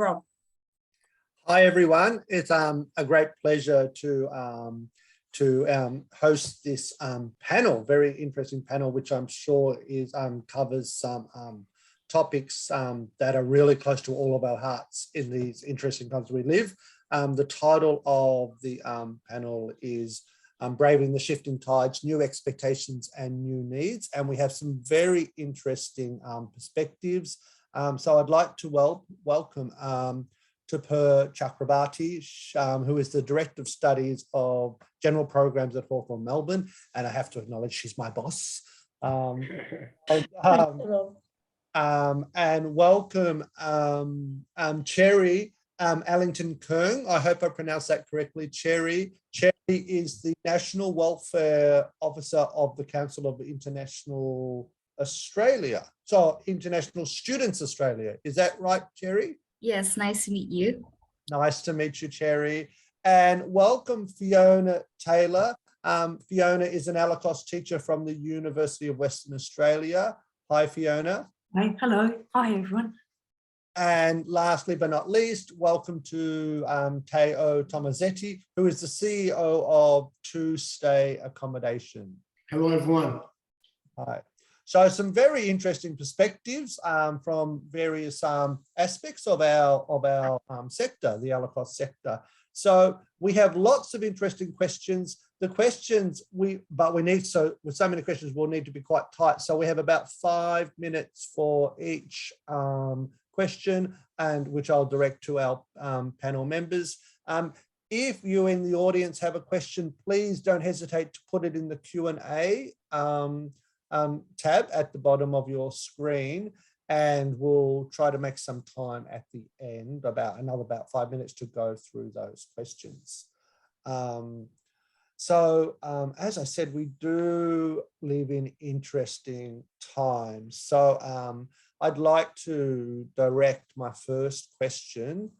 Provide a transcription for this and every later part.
Rob. Hi everyone, it's a great pleasure to host this panel, very interesting panel, which I'm sure is covers some topics that are really close to all of our hearts in these interesting times we live. The title of the panel is Braving the Shifting Tides, New Expectations and New Needs, and we have some very interesting perspectives. So I'd like to welcome Tupur Chakrabarti, who is the Director of Studies of General Programs at Hawthorn, Melbourne. And I have to acknowledge she's my boss. And welcome Cherry Allington Keung. I hope I pronounced that correctly, Cherry. Cherry is the National Welfare Officer of the Council of International Australia. So International Students Australia. Is that right, Cherry? Yes, nice to meet you. Nice to meet you, Cherry. And welcome Fiona Taylor. Fiona is an ELICOS teacher from the University of Western Australia. Hi, Fiona. Hi, hello. Hi, everyone. And lastly, but not least, welcome to Teo Tomazetti, who is the CEO of To Stay Accommodation. Hello, everyone. Hi. So some very interesting perspectives from various aspects of our sector, the ELICOS sector. So we have lots of interesting questions. The questions with so many questions, we'll need to be quite tight. So we have about 5 minutes for each question, and which I'll direct to our panel members. If you in the audience have a question, please don't hesitate to put it in the Q&A tab at the bottom of your screen, and we'll try to make some time at the end, about 5 minutes, to go through those questions. As I said, we do live in interesting times. So I'd like to direct my first question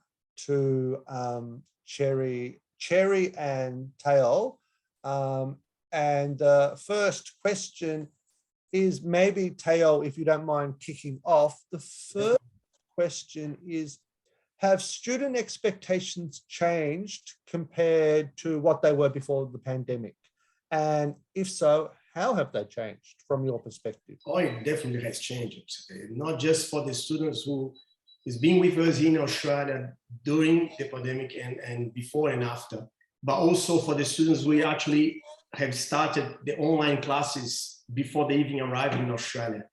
to Cherry and Teo. And the first question is maybe, Teo, if you don't mind kicking off. The first question is, have student expectations changed compared to what they were before the pandemic? And if so, how have they changed from your perspective? Oh, it definitely has changed. Not just for the students who is being with us in Australia during the pandemic and before and after, but also for the students we actually have started the online classes before they even arrived in Australia.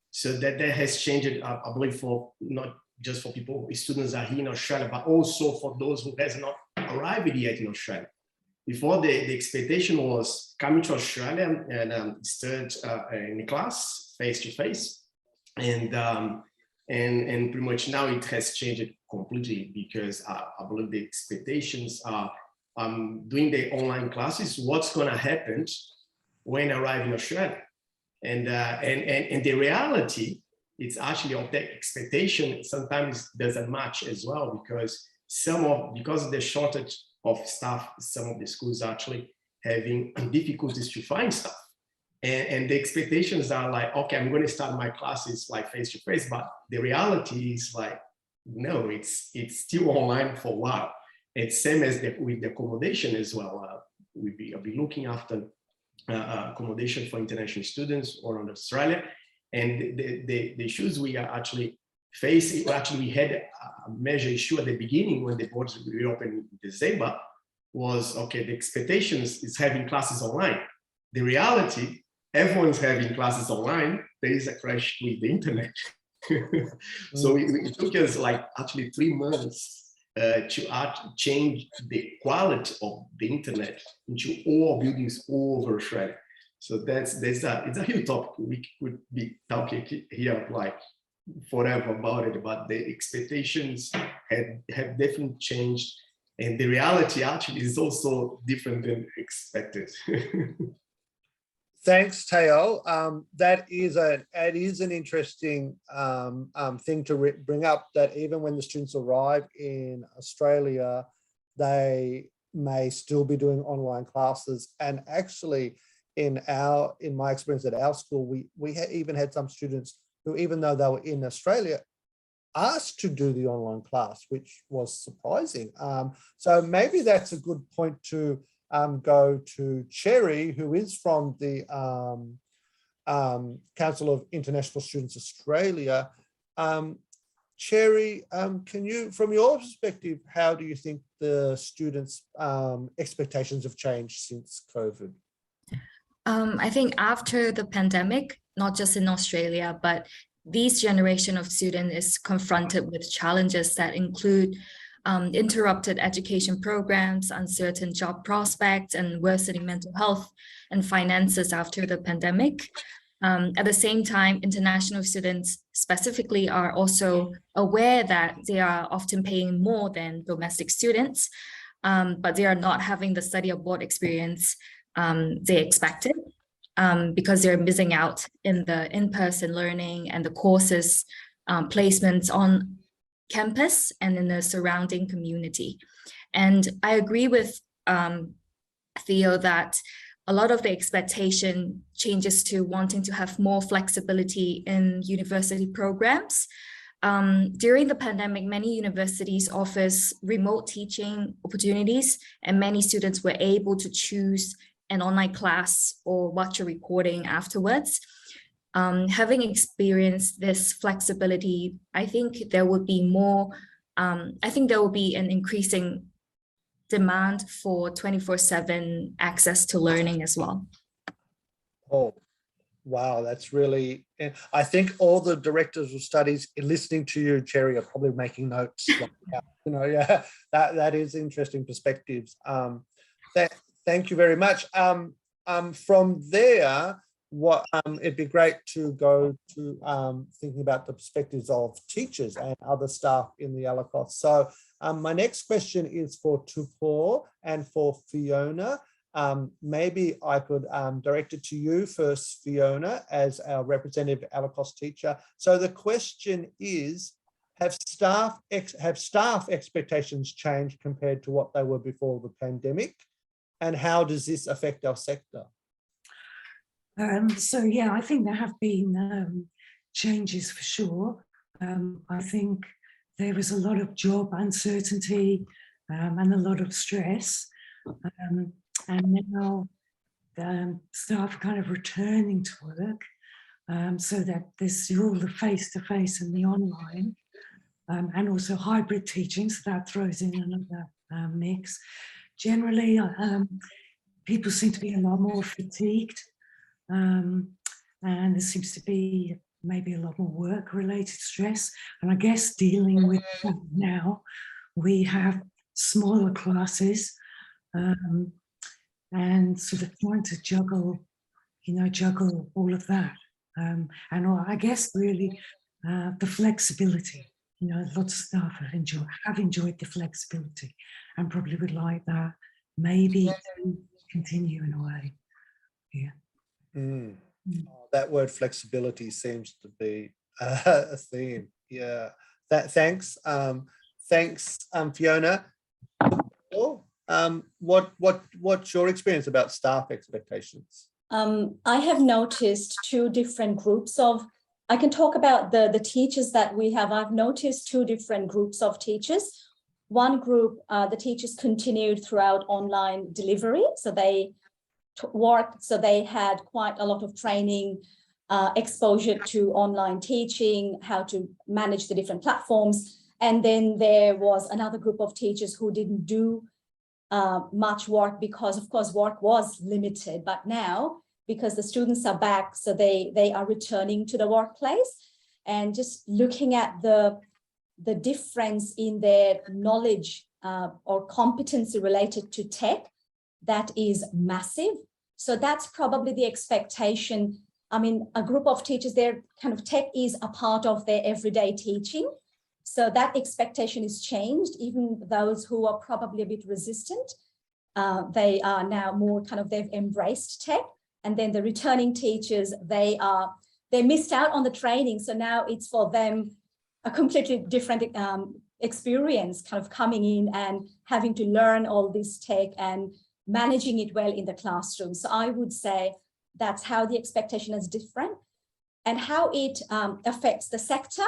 So that has changed, I believe, for not just for people, students are here in Australia, but also for those who has not arrived yet in Australia. Before, the expectation was coming to Australia and start in class face to face, and pretty much now it has changed completely, because I believe the expectations are doing the online classes. What's going to happen when I arrive in Australia, and the reality, it's actually of the expectation sometimes doesn't match as well, because because of the shortage of staff, some of the schools are actually having difficulties to find staff, and the expectations are like, okay, I'm going to start my classes like face to face, but the reality is like, no, it's still online for a while. It's same as with the accommodation as well. I'll be looking after accommodation for international students or in Australia, and the issues we are actually facing, actually we had a major issue at the beginning when the borders reopened in December, was, okay, the expectations is having classes online. The reality, everyone's having classes online, there is a crash with the internet. So it took us like actually 3 months to change the quality of the internet into all buildings all over Australia. So it's a huge topic. We could be talking here like forever about it, but the expectations have definitely changed, and the reality actually is also different than expected. Thanks, Teo. That is an interesting thing to bring up, that even when the students arrive in Australia, they may still be doing online classes. And actually, in my experience at our school, we even had some students who, even though they were in Australia, asked to do the online class, which was surprising. So maybe that's a good point to go to Cherry, who is from the Council of International Students Australia. Cherry, can you, from your perspective, how do you think the students' expectations have changed since COVID? I think after the pandemic, not just in Australia, but this generation of students is confronted with challenges that include interrupted education programs, uncertain job prospects, and worsening mental health and finances after the pandemic. At the same time, international students specifically are also aware that they are often paying more than domestic students, but they are not having the study abroad experience they expected because they're missing out in the in-person learning and the courses placements on campus and in the surrounding community. And I agree with Theo that a lot of the expectation changes to wanting to have more flexibility in university programs. During the pandemic, many universities offers remote teaching opportunities, and many students were able to choose an online class or watch a recording afterwards. Having experienced this flexibility, I think there would be more, I think there will be an increasing demand for 24/7 access to learning as well. Oh, wow, that's really, I think all the directors of studies listening to you, Cherry, are probably making notes. Yeah, that is interesting perspectives. Thank you very much. From there, it'd be great to go to thinking about the perspectives of teachers and other staff in the ELICOS. So my next question is for Tupor and for Fiona. Maybe I could direct it to you first, Fiona, as our representative ELICOS teacher. So the question is, have staff expectations changed compared to what they were before the pandemic? And how does this affect our sector? So yeah, I think there have been changes for sure. I think there is a lot of job uncertainty and a lot of stress. And now staff are kind of returning to work so that there's all the face-to-face and the online and also hybrid teaching, so that throws in another mix. Generally, people seem to be a lot more fatigued and there seems to be maybe a lot more work-related stress. And I guess dealing with now, we have smaller classes and sort of trying to juggle all of that. And I guess really the flexibility, lots of staff have enjoyed the flexibility and probably would like that maybe to continue in a way. Yeah. That word flexibility seems to be a theme. Yeah. Thanks. Thanks, Fiona. What's your experience about staff expectations? I have noticed two different groups of, I can talk about the teachers that we have. I've noticed two different groups of teachers. One group, the teachers continued throughout online delivery. So they worked, so they had quite a lot of training, exposure to online teaching, how to manage the different platforms. And then there was another group of teachers who didn't do much work because, of course, work was limited. But now, because the students are back, so they are returning to the workplace, and just looking at the difference in their knowledge or competency related to tech, that is massive. So that's probably the expectation. I mean, a group of teachers, their kind of tech is a part of their everyday teaching. So that expectation is changed. Even those who are probably a bit resistant, they are now more kind of, they've embraced tech. And then the returning teachers, they missed out on the training. So now it's for them a completely different experience, kind of coming in and having to learn all this tech and managing it well in the classroom. So I would say that's how the expectation is different. And how it affects the sector,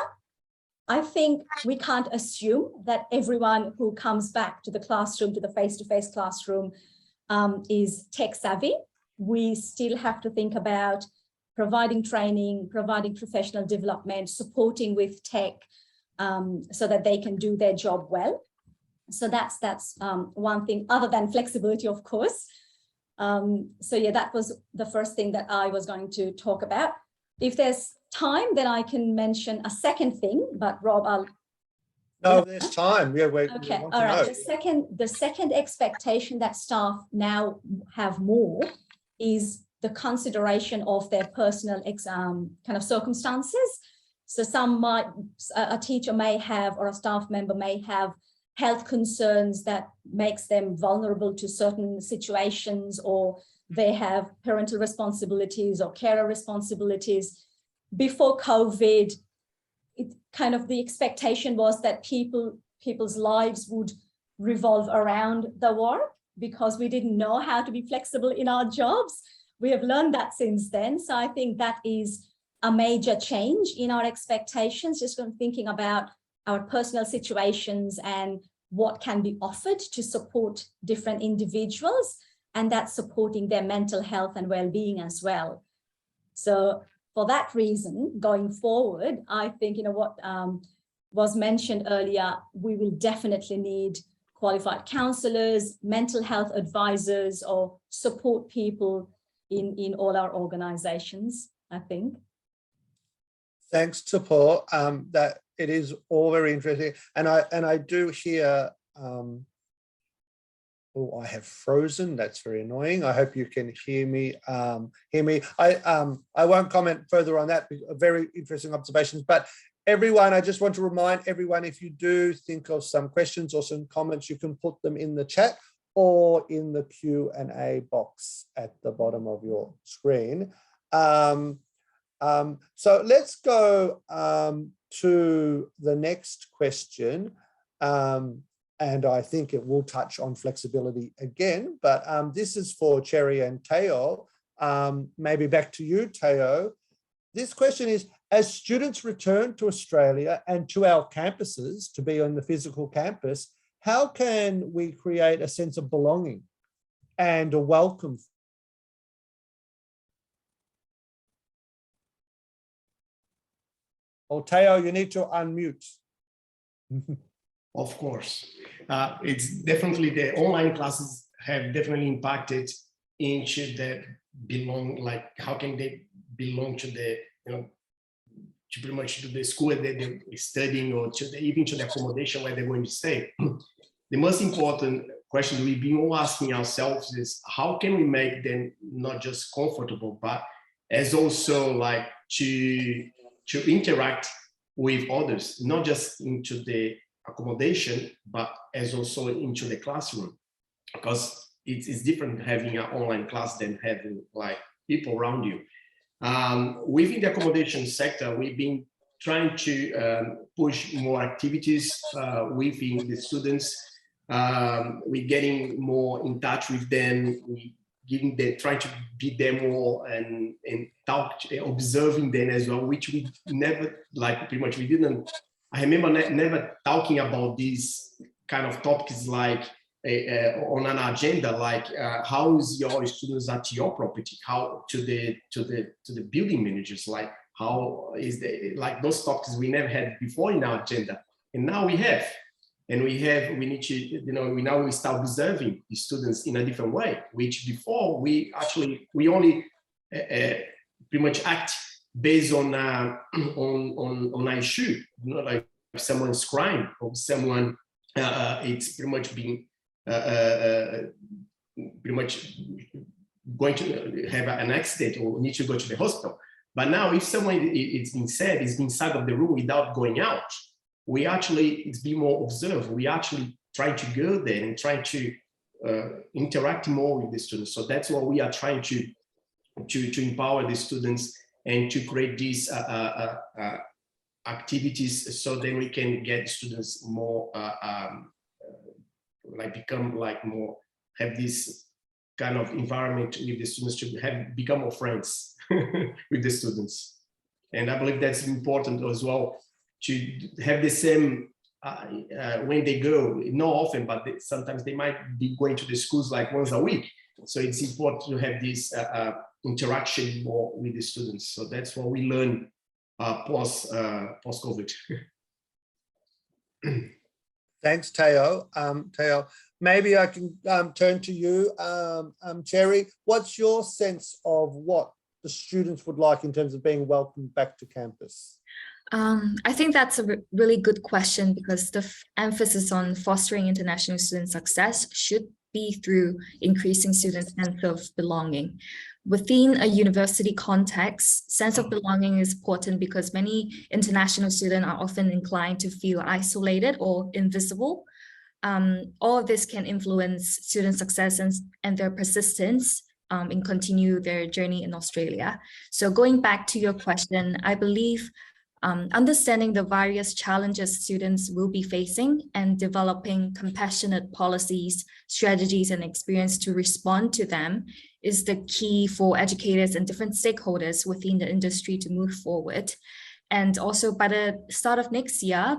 I think we can't assume that everyone who comes back to the classroom, to the face-to-face classroom, is tech savvy. We still have to think about providing training, providing professional development, supporting with tech, so that they can do their job well. So that's one thing, other than flexibility, of course. So yeah, that was the first thing that I was going to talk about. If there's time, then I can mention a second thing, but Rob, I'll... No, there's time. Yeah, we Okay, want all to right. know. The second expectation that staff now have more is the consideration of their personal kind of circumstances. So a teacher may have, or a staff member may have health concerns that makes them vulnerable to certain situations, or they have parental responsibilities or carer responsibilities. Before COVID, the expectation was that people's lives would revolve around the work, because we didn't know how to be flexible in our jobs. We have learned that since then. So I think that is a major change in our expectations, just from thinking about our personal situations and what can be offered to support different individuals, and that's supporting their mental health and well-being as well. So for that reason, going forward, I think, what was mentioned earlier, we will definitely need qualified counselors, mental health advisors, or support people in all our organizations, I think. Thanks to Paul. That it is all very interesting, and I do hear. Oh, I have frozen. That's very annoying. I hope you can hear me. I won't comment further on that. Very interesting observations. But everyone, I just want to remind everyone, if you do think of some questions or some comments, you can put them in the chat or in the Q&A box at the bottom of your screen. So let's go to the next question. And I think it will touch on flexibility again, but this is for Cherry and Teo. Maybe back to you, Teo. This question is, as students return to Australia and to our campuses to be on the physical campus, how can we create a sense of belonging and a welcome? Oh, Teo, you need to unmute. Of course, it's definitely the online classes have definitely impacted into the like how can they belong to the, to pretty much to the school that they're studying, or to even to the accommodation where they're going to stay. The most important question we've been all asking ourselves is, how can we make them not just comfortable, but as also like to interact with others, not just into the accommodation, but as also into the classroom, because it's different having an online class than having like people around you. Within the accommodation sector, we've been trying to push more activities within the students. We're getting more in touch with them. Trying to be there more and talk, observing them as well, which we never, like pretty much we didn't. I remember never talking about these kind of topics like on an agenda, like how is your students at your property, how to the building managers, like how is like those topics we never had before in our agenda, and now we have. And we need to, we start observing the students in a different way, which before we only pretty much act based on an issue, like if someone's crying or someone it's pretty much being pretty much going to have an accident or need to go to the hospital. But now if someone it's been said, is inside of the room without going out, it's being more observed. We actually try to go there and try to interact more with the students. So that's what we are trying to empower the students and to create these activities, so then we can get students more have this kind of environment with the students to become more friends with the students. And I believe that's important as well. have the same when they go, not often, but sometimes they might be going to the schools like once a week. So it's important to have this interaction more with the students. So that's what we learn post-COVID. Thanks, Teo. Teo, maybe I can turn to you, Cherry. What's your sense of what the students would like in terms of being welcomed back to campus? I think that's a really good question, because the emphasis on fostering international student success should be through increasing students' sense of belonging. Within a university context, sense of belonging is important because many international students are often inclined to feel isolated or invisible. All of this can influence student success and their persistence in continue their journey in Australia. So going back to your question, I believe understanding the various challenges students will be facing and developing compassionate policies, strategies, and experience to respond to them is the key for educators and different stakeholders within the industry to move forward. And also by the start of next year,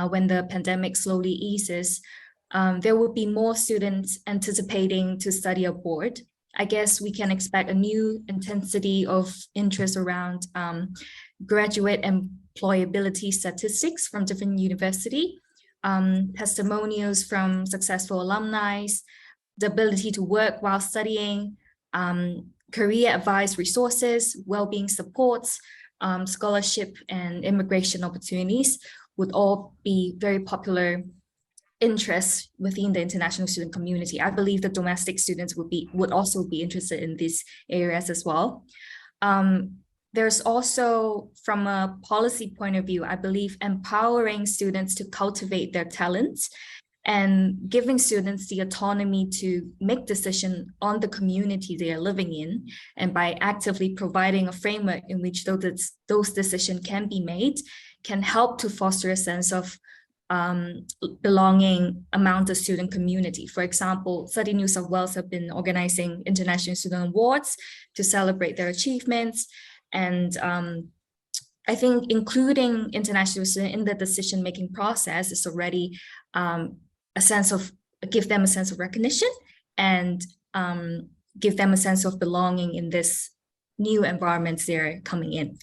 when the pandemic slowly eases, there will be more students anticipating to study abroad. I guess we can expect a new intensity of interest around graduate employability statistics from different universities, testimonials from successful alumni, the ability to work while studying, career advice resources, well-being supports, scholarship and immigration opportunities would all be very popular interests within the international student community. I believe the domestic students would also be interested in these areas as well. There's also, from a policy point of view, I believe empowering students to cultivate their talents and giving students the autonomy to make decisions on the community they are living in, and by actively providing a framework in which those decisions can be made, can help to foster a sense of belonging among the student community. For example, Study New South Wales have been organizing International Student Awards to celebrate their achievements. And I think including international students in the decision-making process is already give them a sense of recognition and give them a sense of belonging in this new environments they're coming in.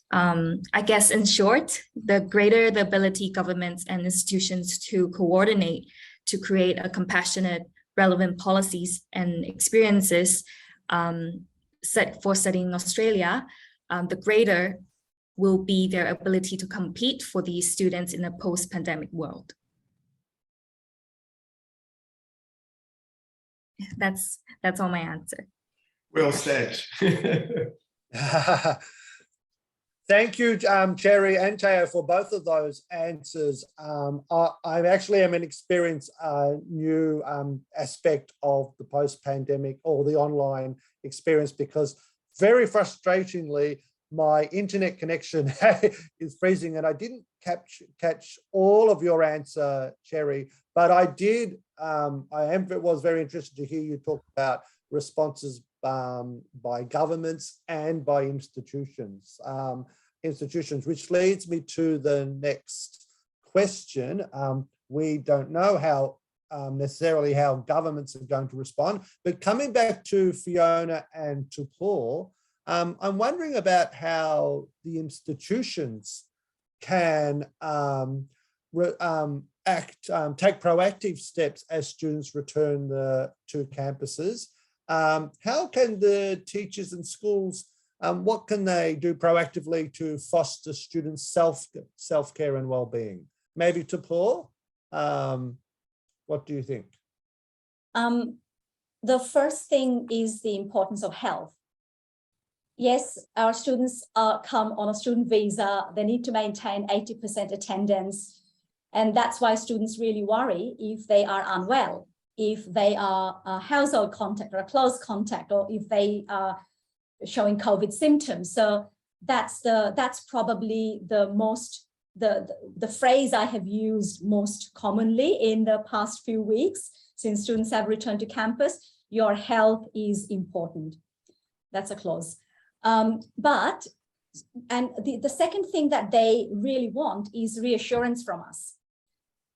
I guess in short, the greater the ability governments and institutions to coordinate to create a compassionate, relevant policies and experiences set for studying in Australia, the greater will be their ability to compete for these students in a post-pandemic world. That's all my answer. Well said. Thank you, Cherry and Teo, for both of those answers. I actually am an experienced new aspect of the post-pandemic or the online experience, because very frustratingly, my internet connection is freezing and I didn't catch all of your answer, Cherry, but I did. Was very interested to hear you talk about responses by governments and by institutions, which leads me to the next question. We don't know how necessarily how governments are going to respond, but coming back to Fiona and to Paul, I'm wondering about how the institutions can take proactive steps as students return to campuses. How can the teachers and schools, what can they do proactively to foster students' self-care and well-being? Maybe to Paul, what do you think? The first thing is the importance of health. Yes, our students come on a student visa. They need to maintain 80% attendance. And that's why students really worry if they are unwell, if they are a household contact or a close contact, or if they are showing COVID symptoms. So that's probably the phrase I have used most commonly in the past few weeks since students have returned to campus. Your health is important. That's a clause. But And the second thing that they really want is reassurance from us.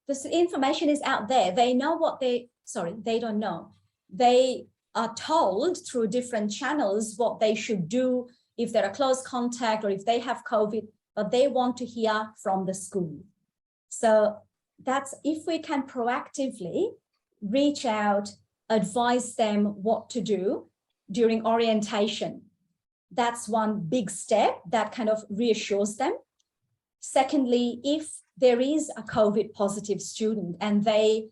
This information is out there. They know what they don't know. They are told through different channels what they should do if they're a close contact or if they have COVID, but they want to hear from the school. So that's if we can proactively reach out, advise them what to do during orientation. That's one big step that kind of reassures them. Secondly, if there is a COVID positive student and they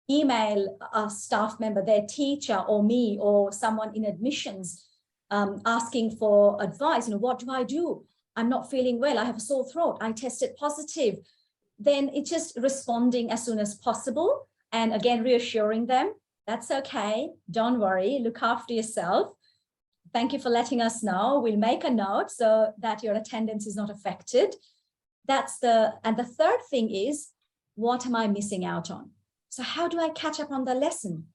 email a staff member, their teacher or me or someone in admissions asking for advice, what do I do? I'm not feeling well, I have a sore throat, I tested positive. Then it's just responding as soon as possible. And again, reassuring them, that's okay, don't worry, look after yourself. Thank you for letting us know. We'll make a note so that your attendance is not affected. And the third thing is, what am I missing out on? So how do I catch up on the lesson?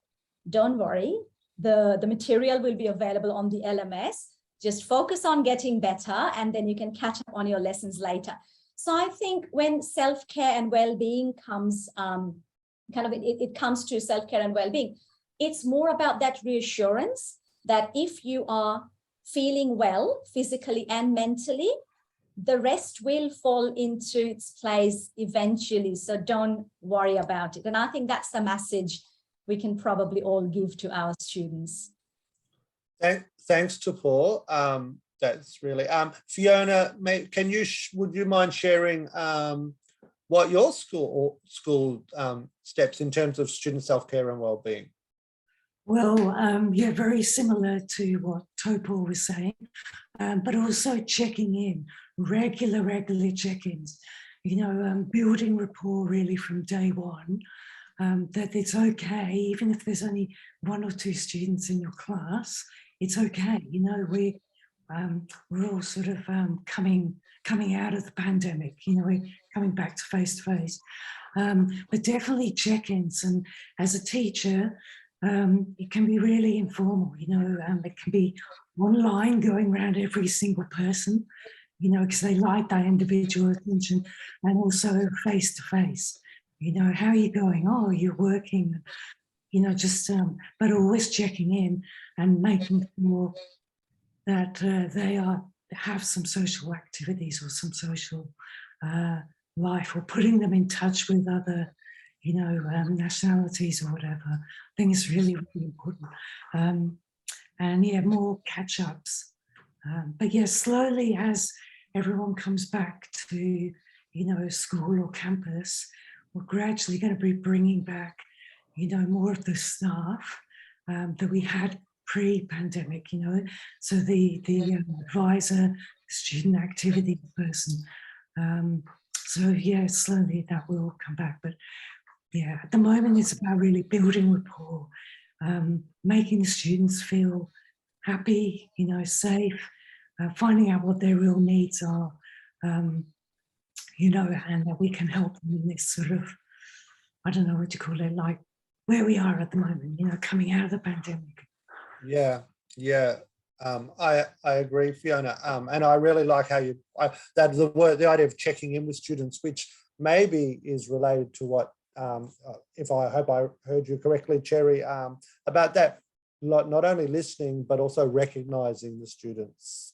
Don't worry, the material will be available on the LMS. Just focus on getting better and then you can catch up on your lessons later. So I think when self-care and well-being comes, it comes to self-care and well-being, it's more about that reassurance that if you are feeling well physically and mentally, the rest will fall into its place eventually. So don't worry about it. And I think that's the message we can probably all give to our students. Thanks to Paul. That's really Fiona. Would you mind sharing what your school steps in terms of student self-care and well-being? Well, yeah, very similar to what Topol was saying, but also checking in, regular check-ins, building rapport really from day one, that it's okay, even if there's only 1 or 2 students in your class, it's okay. We're all sort of coming out of the pandemic, we're coming back to face-to-face, but definitely check-ins. And as a teacher, it can be really informal, it can be online, going around every single person, because they like that individual attention, and also face to face, how are you going? Oh, you're working, but always checking in and making sure that they have some social activities or some social life, or putting them in touch with other nationalities or whatever. I think it's really, really important. And yeah, more catch-ups. But yeah, slowly as everyone comes back to, school or campus, we're gradually going to be bringing back, more of the staff that we had pre-pandemic, so the advisor, student activity person. So yeah, slowly that will come back. But yeah, at the moment it's about really building rapport, making the students feel happy, safe, finding out what their real needs are, and that we can help them in this sort of, I don't know what you call it, like where we are at the moment, coming out of the pandemic. Yeah. I agree, Fiona. And I really like how the idea of checking in with students, which maybe is related to what, if I hope I heard you correctly, Cherry, about that, not only listening, but also recognizing the students,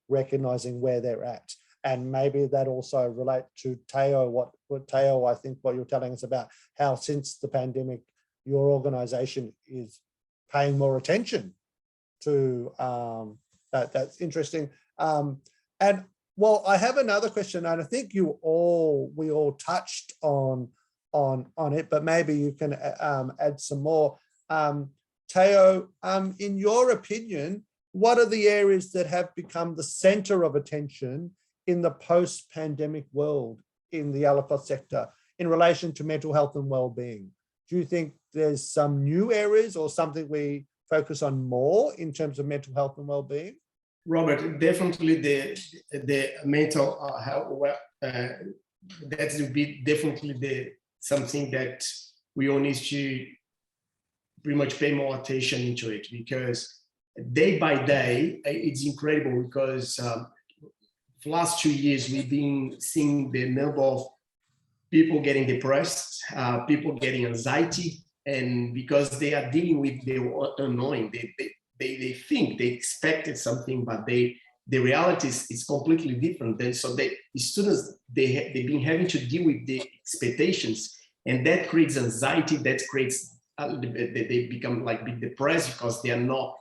recognizing where they're at. And maybe that also relate to Teo, what Teo, I think what you're telling us about how since the pandemic, your organization is paying more attention to that's interesting. And well, I have another question, and I think we all touched on it, but maybe you can add some more. Teo, in your opinion, what are the areas that have become the center of attention in the post-pandemic world in the ELICOS sector in relation to mental health and well-being? Do you think there's some new areas or something we focus on more in terms of mental health and well-being? Robert, definitely the mental health, that will be definitely something that we all need to pretty much pay more attention into it, because day by day, it's incredible, because last 2 years, we've been seeing the number of people getting depressed, people getting anxiety, and because they are dealing with the unknown, they think they expected something, but the reality is completely different. And so the students, they've been having to deal with the expectations, and that creates anxiety, that creates, they become like bit depressed because they are not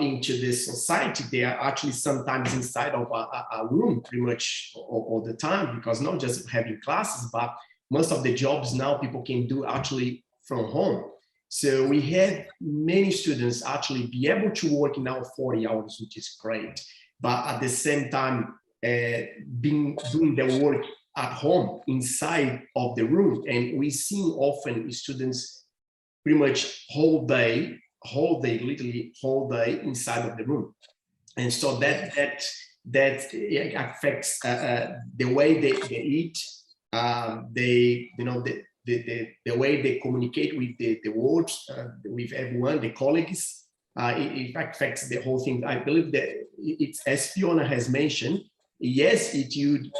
into this society. They are actually sometimes inside of a room pretty much all the time, because not just having classes, but most of the jobs now people can do actually from home. So we had many students actually be able to work now 40 hours, which is great, but at the same time doing the work at home inside of the room. And we see often students pretty much whole day, literally whole day inside of the room. And so that affects the way they eat, the way they communicate with the world, with everyone, the colleagues. It affects the whole thing. I believe that it's, as Fiona has mentioned, yes, you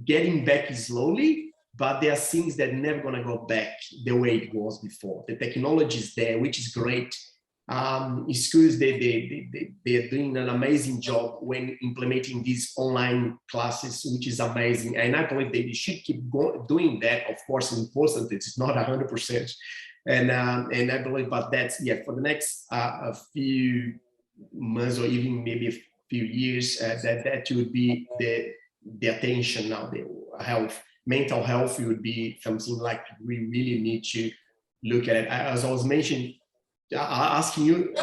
getting back slowly, but there are things that are never going to go back the way it was before. The technology is there, which is great. Schools, they're doing an amazing job when implementing these online classes, which is amazing. And I believe they should keep doing that. Of course, in percentage, it's not 100%. And I believe, but that's, yeah, for the next a few months or even maybe a few years, that would be the attention now, the health. Mental health would be something like we really need to look at it. As I was mentioning, asking you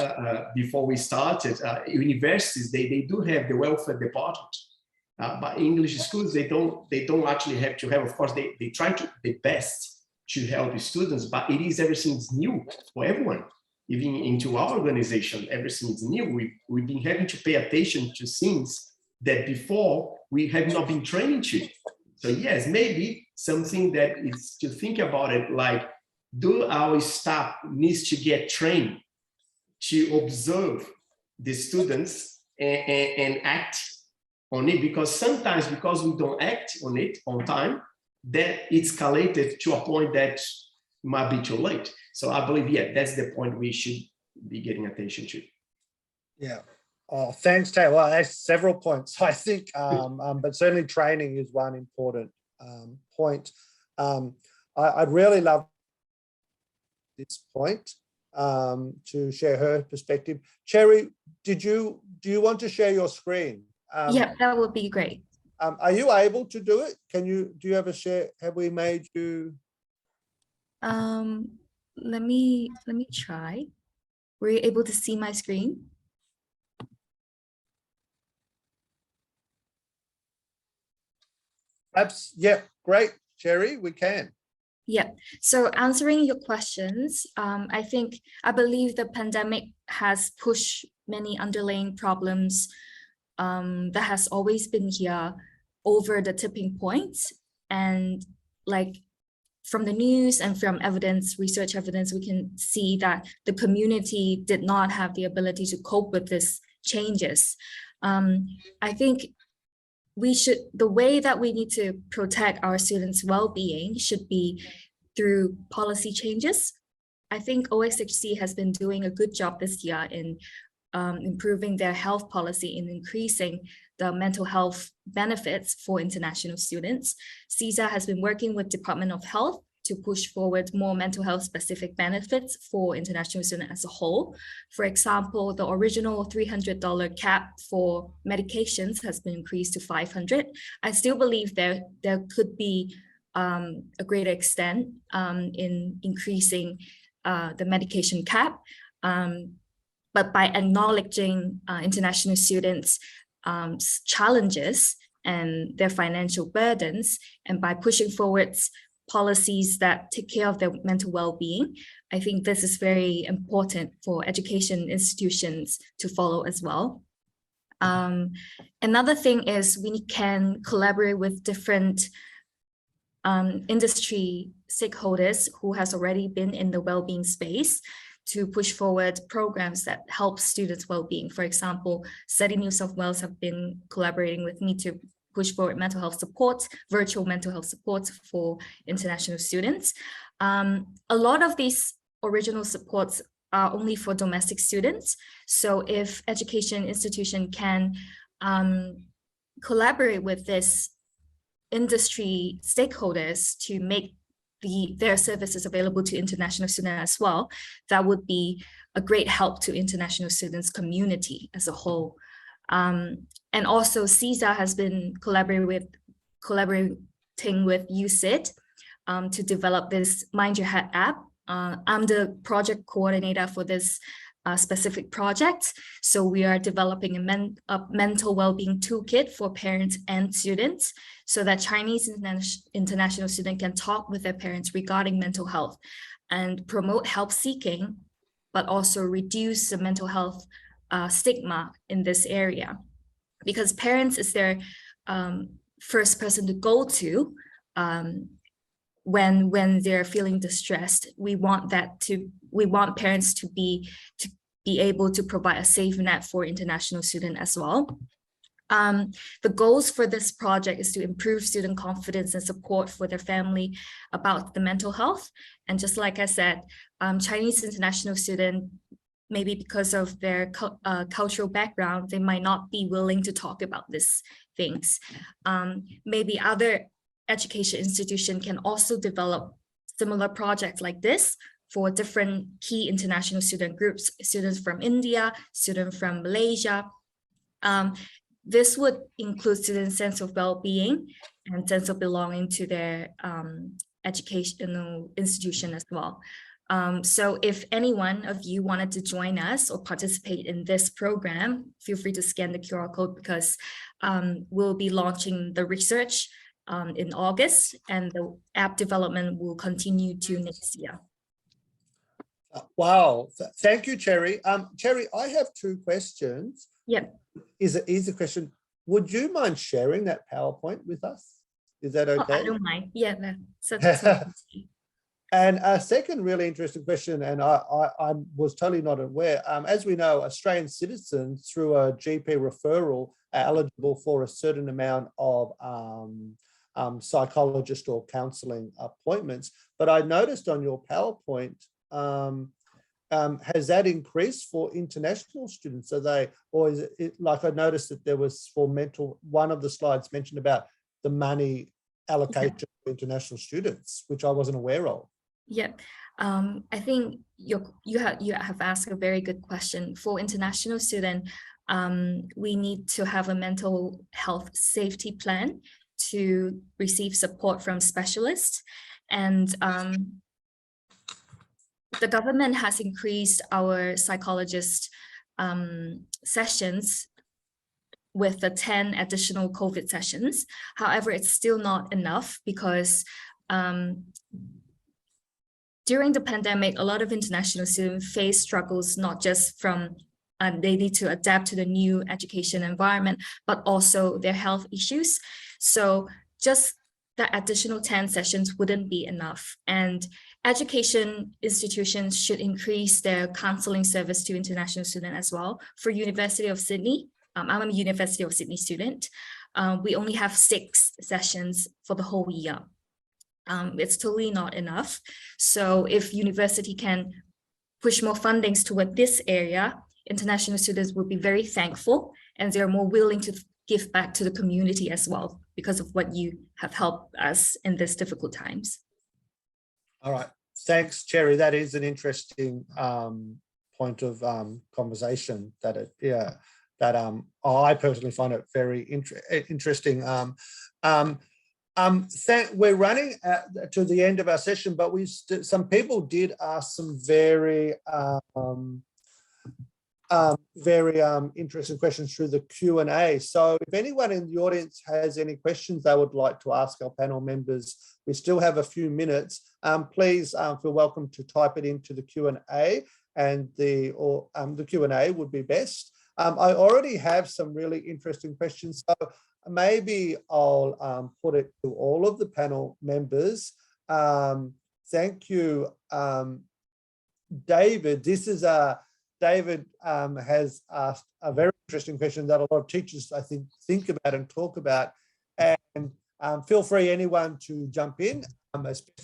before we started, universities, they do have the welfare department, but English schools, they don't actually have to have. Of course, they try to the best to help students, but everything's new for everyone. Even into our organization, everything is new. We've been having to pay attention to things that before we have not been trained to. So yes, maybe something that is to think about it, like, do our staff needs to get trained to observe the students and act on it? Because sometimes, because we don't act on it on time, that it's escalated to a point that might be too late. So I believe, yeah, that's the point we should be getting attention to. Yeah. Oh, thanks, Taylor. Well, that's several points, I think, but certainly training is one important point. I'd really love this point to share her perspective. Cherry, do you want to share your screen? Yeah, that would be great. Are you able to do it? Do you have a share? Have we made you? Let me try. Were you able to see my screen? Perhaps, yeah, great, Cherry, we can. Yeah, so answering your questions, I believe the pandemic has pushed many underlying problems that has always been here over the tipping points. And like from the news and from research evidence, we can see that the community did not have the ability to cope with these changes. I think the way that we need to protect our students' well-being should be through policy changes. I think OSHC has been doing a good job this year in improving their health policy and increasing the mental health benefits for international students. CISA has been working with Department of Health to push forward more mental health specific benefits for international students as a whole. For example, the original $300 cap for medications has been increased to $500. I still believe there could be a greater extent in increasing the medication cap, but by acknowledging international students' challenges and their financial burdens, and by pushing forward policies that take care of their mental well-being, I think this is very important for education institutions to follow as well. Another thing is we can collaborate with different industry stakeholders who has already been in the well-being space to push forward programs that help students' well-being. For example, Study New South Wales have been collaborating with me to push forward mental health support, virtual mental health support for international students. A lot of these original supports are only for domestic students. So if education institution can collaborate with this industry stakeholders to make their services available to international students as well, that would be a great help to international students community as a whole. And also CSA has been collaborating with UCIT to develop this Mind Your Head app. I'm the project coordinator for this specific project. So we are developing a mental well-being toolkit for parents and students so that Chinese international students can talk with their parents regarding mental health and promote help seeking, but also reduce the mental health stigma in this area. Because parents is their first person to go to when they're feeling distressed. We want parents to be able to provide a safe net for international students as well. The goals for this project is to improve student confidence and support for their family about the mental health. And just like I said, Chinese international students, maybe because of their cultural background, they might not be willing to talk about these things. Maybe other education institution can also develop similar projects like this for different key international student groups, students from India, students from Malaysia. This would include students' sense of well-being and sense of belonging to their educational institution as well. So if any one of you wanted to join us or participate in this program, feel free to scan the QR code because we'll be launching the research in August, and the app development will continue to next year. Wow, thank you, Cherry. Cherry, I have two questions. Yep. Is an easy question. Would you mind sharing that PowerPoint with us? Is that okay? Oh, I don't mind. Yeah, And a second really interesting question, and I was totally not aware. As we know, Australian citizens through a GP referral are eligible for a certain amount of psychologist or counselling appointments. But I noticed on your PowerPoint, has that increased for international students? Are they, or is it like I noticed that there was for mental, one of the slides mentioned about the money allocation for international students, which I wasn't aware of. Yeah, I think you have asked a very good question. For international students, we need to have a mental health safety plan to receive support from specialists, and the government has increased our psychologist sessions with the 10 additional COVID sessions. However, it's still not enough because during the pandemic, a lot of international students face struggles, not just from they need to adapt to the new education environment, but also their health issues. So just the additional 10 sessions wouldn't be enough. And education institutions should increase their counseling service to international students as well. For University of Sydney, I'm a University of Sydney student. We only have 6 sessions for the whole year. It's totally not enough. So if university can push more fundings toward this area, international students will be very thankful, and they're more willing to give back to the community as well because of what you have helped us in these difficult times. All right, thanks, Cherry. That is an interesting point of conversation. I personally find it very interesting. We're running to the end of our session, but some people did ask some very interesting questions through the Q&A. So if anyone in the audience has any questions they would like to ask our panel members, we still have a few minutes. Please feel welcome to type it into the Q&A, and the Q&A would be best. I already have some really interesting questions, so maybe I'll put it to all of the panel members. Thank you, David, David has asked a very interesting question that a lot of teachers, I think about and talk about. And feel free, anyone, to jump in,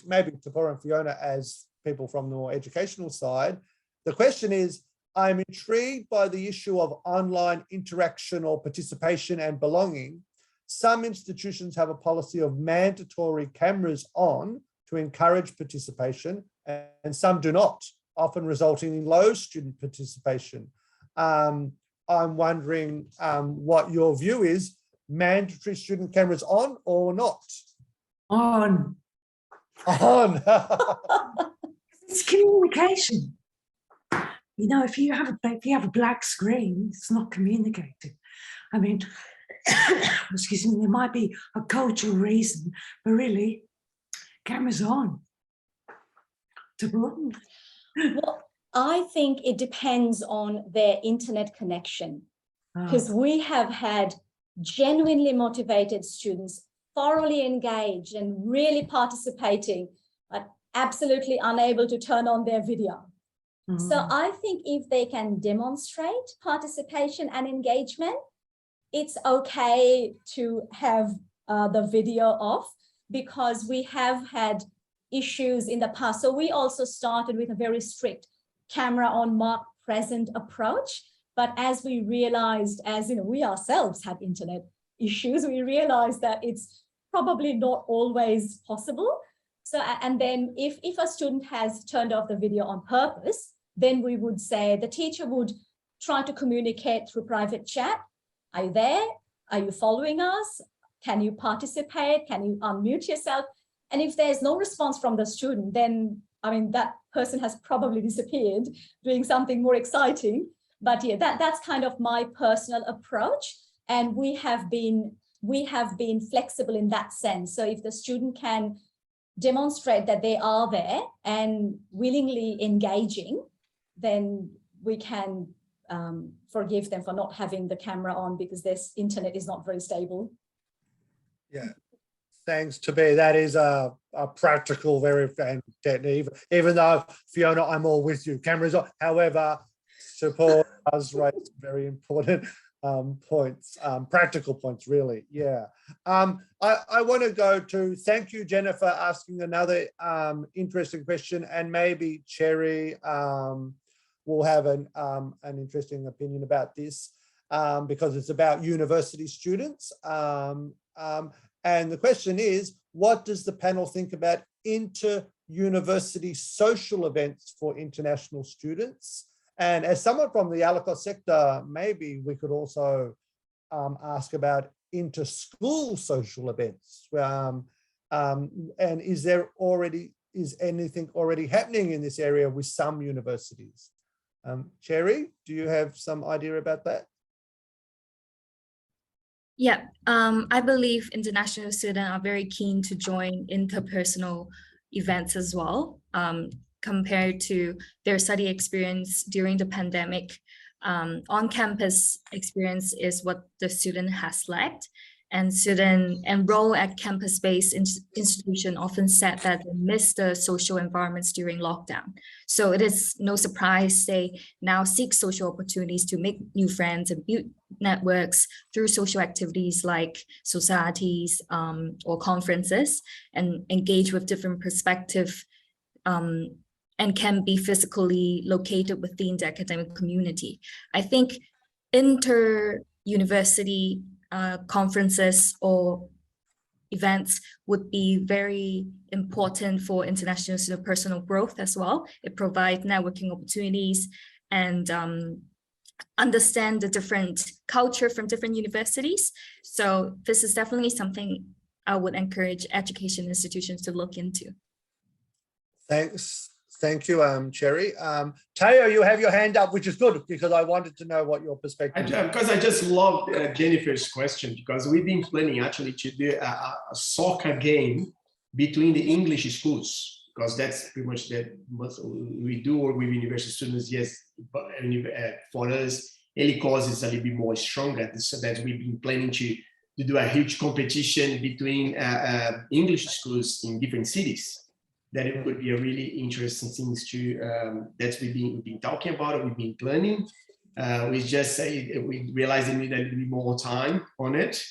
maybe Tapora and Fiona as people from the more educational side. The question is, I'm intrigued by the issue of online interaction or participation and belonging. Some institutions have a policy of mandatory cameras on to encourage participation, and some do not, often resulting in low student participation. I'm wondering what your view is. Mandatory student cameras on or not? On. On. It's communication. You know, if you have a black screen, it's not communicating. I mean, excuse me, there might be a cultural reason, but really, cameras on. Well, I think it depends on their internet connection, because we have had genuinely motivated students, thoroughly engaged and really participating, but absolutely unable to turn on their video. So I think if they can demonstrate participation and engagement, it's okay to have the video off, because we have had issues in the past. So we also started with a very strict camera on, mark present approach. But as we realized, as you know, we ourselves had internet issues, we realized that it's probably not always possible. So, and then if a student has turned off the video on purpose, then we would say the teacher would try to communicate through private chat. Are you there? Are you following us? Can you participate? Can you unmute yourself? And if there's no response from the student, then, I mean, that person has probably disappeared doing something more exciting. But yeah, that's kind of my personal approach. And we have been flexible in that sense. So if the student can demonstrate that they are there and willingly engaging, then we can forgive them for not having the camera on because their internet is not very stable. Yeah, thanks, Tabe. That is a practical, very technique. Even though, Fiona, I'm all with you. Cameras on. However, support does raise very important points, practical points, really. Yeah. I want to go to, thank you, Jennifer, asking another interesting question, and maybe Cherry will have an interesting opinion about this because it's about university students. And the question is, what does the panel think about inter-university social events for international students? And as someone from the ELICOS sector, maybe we could also ask about inter-school social events. And is anything already happening in this area with some universities? Cherry, do you have some idea about that? Yeah, I believe international students are very keen to join interpersonal events as well. Compared to their study experience during the pandemic, on-campus experience is what the student has lacked. And students enroll at campus-based institution often said that they miss the social environments during lockdown. So it is no surprise they now seek social opportunities to make new friends and build networks through social activities like societies or conferences, and engage with different perspectives and can be physically located within the academic community. I think inter-university conferences or events would be very important for international student personal growth as well. It provides networking opportunities and understand the different culture from different universities. So this is definitely something I would encourage education institutions to look into. Thanks. Thank you, Cherry. Teo, you have your hand up, which is good because I wanted to know what your perspective is. Because I just love Jennifer's question, because we've been planning actually to do a soccer game between the English schools, because that's pretty much that we do work with university students. Yes, but for us, ELICOS is a little bit more stronger, so that we've been planning to do a huge competition between English schools in different cities. that it could be a really interesting things to that we've been talking about, we've been planning. We just say we realize we need a little bit more time on it.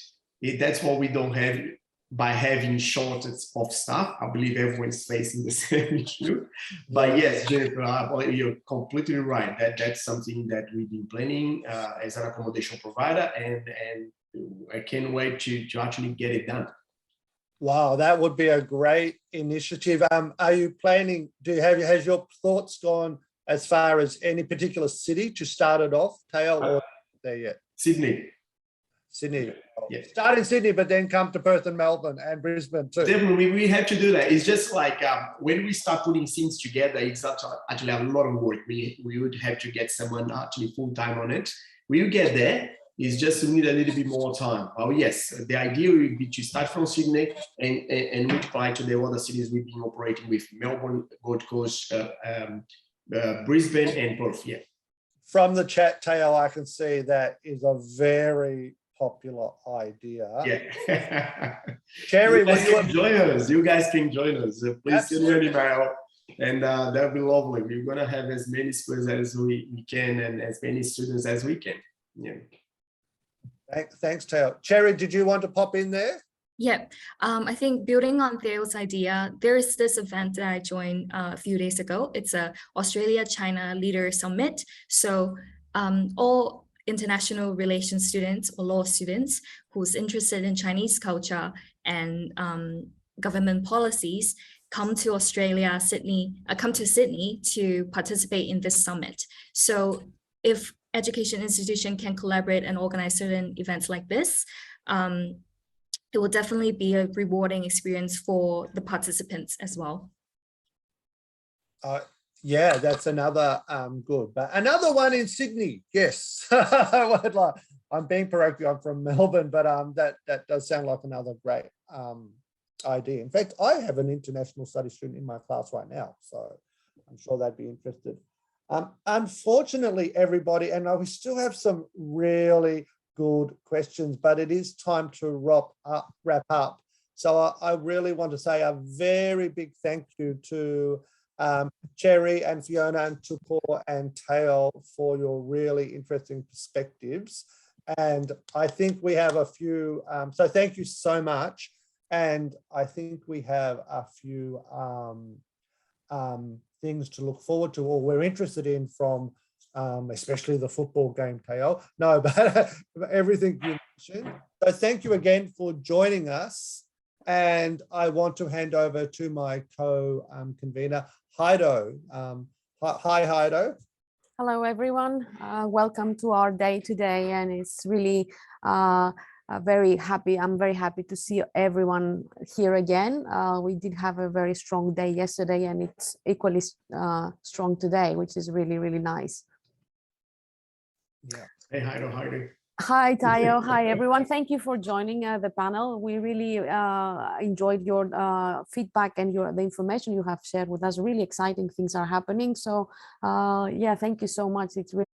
That's what we don't have by having shortage of staff. I believe everyone's facing the same issue. But yes, Jennifer, you're completely right. That's something that we've been planning as an accommodation provider, and I can't wait to actually get it done. Wow, that would be a great initiative. Are you planning, has your thoughts gone as far as any particular city to start it off, Teo, or there yet? Sydney. Sydney. Yeah. Start in Sydney, but then come to Perth and Melbourne and Brisbane too. Definitely, we have to do that. It's just like when we start putting things together, it's actually a lot of work. We would have to get someone actually full-time on it. We will get there. It's just we need a little bit more time. Oh yes, the idea would be to start from Sydney and multiply to the other cities we've been operating with: Melbourne, Gold Coast, Brisbane, and Perth. Yeah. From the chat, Teo, I can see that is a very popular idea. Yeah. Cherry, you guys can join us. You guys can join us. Please send me an email, and that'll be lovely. We're gonna have as many schools as we can and as many students as we can. Yeah. Thanks, Teo. Cherry, did you want to pop in there? Yeah, I think building on Theo's idea, there is this event that I joined a few days ago. It's a Australia-China Leader Summit. So all international relations students or law students who's interested in Chinese culture and government policies come to Australia, come to Sydney to participate in this summit. So if education institution can collaborate and organize certain events like this, it will definitely be a rewarding experience for the participants as well. Yeah, that's another good, but another one in Sydney. Yes, I'm being parochial. I'm from Melbourne, but that does sound like another great idea. In fact, I have an international studies student in my class right now, so I'm sure they'd be interested. Unfortunately, everybody, and we still have some really good questions, but it is time to wrap up. So I really want to say a very big thank you to Cherry and Fiona and Tupor and Teo for your really interesting perspectives. And I think we have a few, so thank you so much. And I think we have a few things to look forward to, or we're interested in from especially the football game, Teo. No, but everything you mentioned. So thank you again for joining us. And I want to hand over to my co-convener, Heido. Hi, Heido. Hello, everyone. Welcome to our day today. And it's really very happy. I'm very happy to see everyone here again. We did have a very strong day yesterday, and it's equally strong today, which is really, really nice. Yeah. Hey, Heido. Hi, Tayo. Hi, everyone. Thank you for joining the panel. We really enjoyed your feedback and the information you have shared with us. Really exciting things are happening. So yeah, thank you so much. It's really